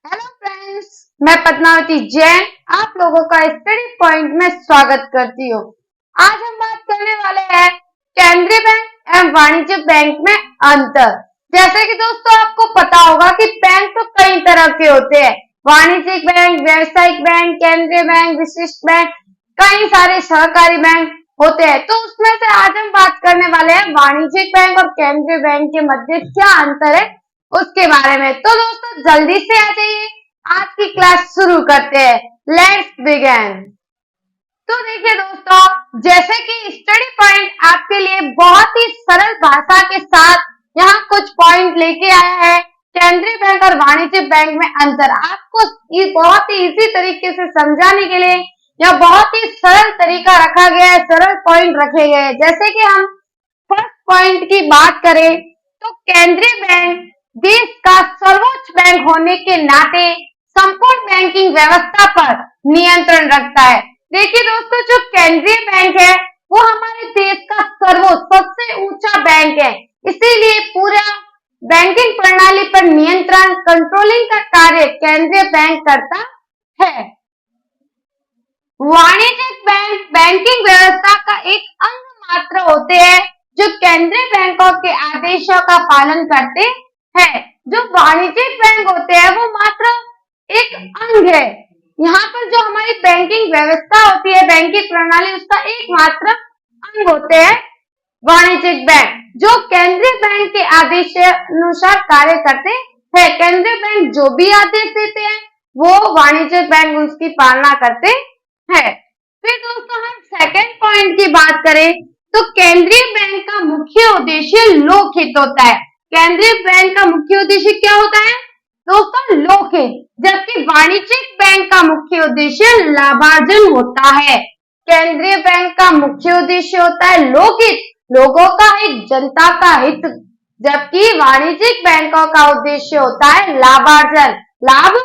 Hello friends, मैं पद्मावती जैन आप लोगों का स्टडी पॉइंट में स्वागत करती हूँ। आज हम बात करने वाले हैं केंद्रीय बैंक एवं वाणिज्यिक बैंक में अंतर। जैसे कि दोस्तों आपको पता होगा कि बैंक तो कई तरह के होते हैं, वाणिज्यिक बैंक, व्यवसायिक बैंक, केंद्रीय बैंक, विशिष्ट बैंक, कई सारे सहकारी बैंक होते हैं। तो उसमें से आज हम बात करने वाले हैं वाणिज्यिक बैंक और केंद्रीय बैंक के मध्य क्या अंतर है उसके बारे में। तो दोस्तों जल्दी से आ जाइए, आज की क्लास शुरू करते हैं। Let's begin. तो देखिए दोस्तों, जैसे कि स्टडी पॉइंट आपके लिए बहुत ही सरल भाषा के साथ यहाँ कुछ पॉइंट लेके आया है। केंद्रीय बैंक और वाणिज्यिक बैंक में अंतर आपको बहुत ही इजी तरीके से समझाने के लिए यह बहुत ही सरल तरीका रखा गया है, सरल पॉइंट रखे गए हैं। जैसे कि हम फर्स्ट पॉइंट की बात करें तो केंद्रीय बैंक देश का सर्वोच्च बैंक होने के नाते संपूर्ण बैंकिंग व्यवस्था पर नियंत्रण रखता है। देखिए दोस्तों, जो केंद्रीय बैंक है वो हमारे देश का सर्वोच्च सबसे ऊंचा बैंक है, इसीलिए पूरा बैंकिंग प्रणाली पर नियंत्रण कंट्रोलिंग का कार्य केंद्रीय बैंक करता है। वाणिज्यिक बैंक बैंकिंग व्यवस्था का एक अंग मात्र होते हैं जो केंद्रीय बैंकों के आदेशों का पालन करते है। जो वाणिज्यिक बैंक होते हैं वो मात्र एक अंग है। यहाँ पर जो हमारी बैंकिंग व्यवस्था होती है, बैंकिंग प्रणाली, उसका एकमात्र अंग होते हैं वाणिज्यिक बैंक, जो केंद्रीय बैंक के आदेश अनुसार कार्य करते हैं। केंद्रीय बैंक जो भी आदेश देते हैं वो वाणिज्यिक बैंक उसकी पालना करते हैं। फिर दोस्तों हम सेकंड पॉइंट की बात करें तो केंद्रीय बैंक का मुख्य उद्देश्य लोकहित होता है। केंद्रीय बैंक का मुख्य उद्देश्य क्या होता है दोस्तों? लोकहित। जबकि वाणिज्यिक बैंक का मुख्य उद्देश्य लाभार्जन होता है। केंद्रीय बैंक का मुख्य उद्देश्य होता है लोकहित, लोगों का हित, जनता का हित, जबकि वाणिज्यिक बैंकों का उद्देश्य होता है लाभार्जन, लाभ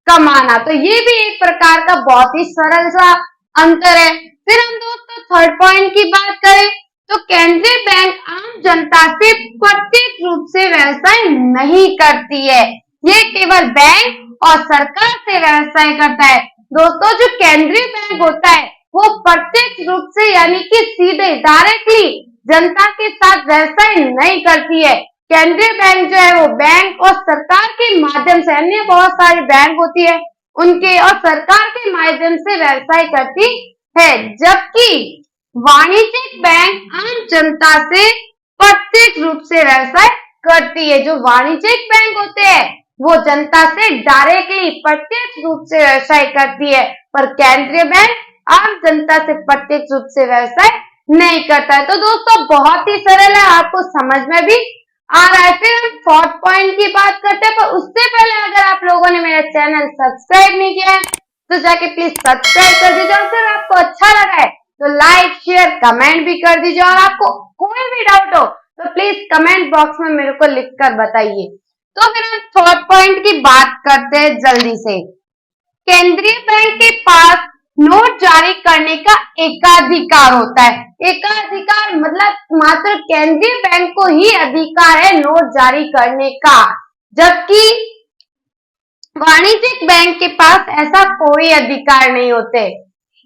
कमाना। तो ये भी एक प्रकार का बहुत ही सरल सा अंतर है। फिर हम दोस्तों थर्ड पॉइंट की बात करें तो केंद्रीय बैंक आम जनता से प्रत्यक्ष रूप से व्यवसाय नहीं करती है, ये केवल बैंक और सरकार से व्यवसाय करता है। दोस्तों जो केंद्रीय बैंक होता है वो प्रत्यक्ष रूप से यानी कि सीधे डायरेक्टली जनता के साथ व्यवसाय नहीं करती है। केंद्रीय बैंक जो है वो बैंक और सरकार के माध्यम से, अन्य बहुत सारी बैंक होती है उनके और सरकार के माध्यम से व्यवसाय करती है, जबकि वाणिज्यिक बैंक आम जनता से प्रत्यक्ष रूप से व्यवसाय करती है। जो वाणिज्यिक बैंक होते हैं वो जनता से डायरेक्टली प्रत्यक्ष रूप से व्यवसाय करती है, पर केंद्रीय बैंक आम जनता से प्रत्यक्ष रूप से व्यवसाय नहीं करता है। तो दोस्तों बहुत ही सरल है, आपको समझ में भी आ रहा है। फिर हम फोर्थ पॉइंट की बात करते हैं, पर उससे पहले अगर आप लोगों ने मेरा चैनल सब्सक्राइब नहीं किया है तो जाके प्लीज सब्सक्राइब कर दीजिए, और फिर आपको अच्छा लगा है तो लाइक शेयर कमेंट भी कर दीजिए, और आपको कोई भी डाउट हो तो प्लीज कमेंट बॉक्स में मेरे को लिखकर बताइए। तो फिर हम फोर्थ पॉइंट की बात करते हैं जल्दी से। केंद्रीय बैंक के पास नोट जारी करने का एकाधिकार होता है। एकाधिकार मतलब मात्र केंद्रीय बैंक को ही अधिकार है नोट जारी करने का, जबकि वाणिज्यिक बैंक के पास ऐसा कोई अधिकार नहीं होते।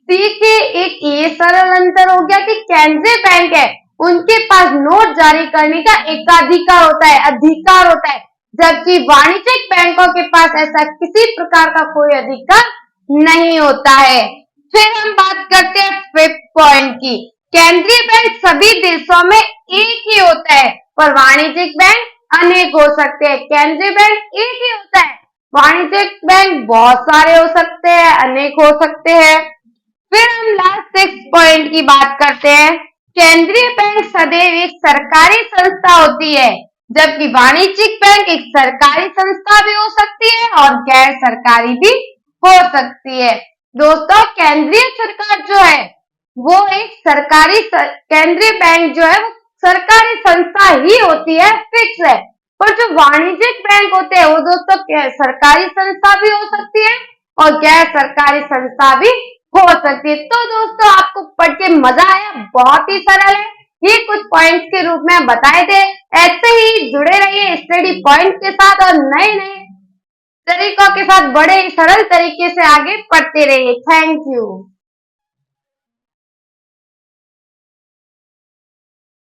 देखिए एक ये सरल अंतर हो गया कि केंद्रीय बैंक है उनके पास नोट जारी करने का एकाधिकार होता है, अधिकार होता है, जबकि वाणिज्यिक बैंकों के पास ऐसा किसी प्रकार का कोई अधिकार नहीं होता है। फिर हम बात करते हैं फिफ्थ पॉइंट की। केंद्रीय बैंक सभी देशों में एक ही होता है, पर वाणिज्यिक बैंक अनेक हो सकते हैं। केंद्रीय बैंक एक ही होता है, वाणिज्यिक बैंक बहुत सारे हो सकते हैं, अनेक हो सकते हैं। फिर हम लास्ट सिक्स पॉइंट की बात करते हैं। केंद्रीय बैंक सदैव एक सरकारी संस्था होती है, जबकि वाणिज्यिक बैंक एक सरकारी संस्था भी हो सकती है और गैर सरकारी भी हो सकती है। दोस्तों केंद्रीय सरकार जो है वो एक सरकारी, केंद्रीय बैंक जो है वो सरकारी संस्था ही होती है, फिक्स है। पर जो वाणिज्यिक बैंक होते हैं वो दोस्तों सरकारी संस्था भी हो सकती है और गैर सरकारी संस्था भी हो सकती है। तो दोस्तों आपको पढ़ के मजा आया, बहुत ही सरल है, ये कुछ पॉइंट्स के रूप में बताए थे। ऐसे ही जुड़े रहिए स्टडी पॉइंट के साथ और नए नए तरीकों के साथ बड़े ही सरल तरीके से आगे पढ़ते रहिए। Thank you.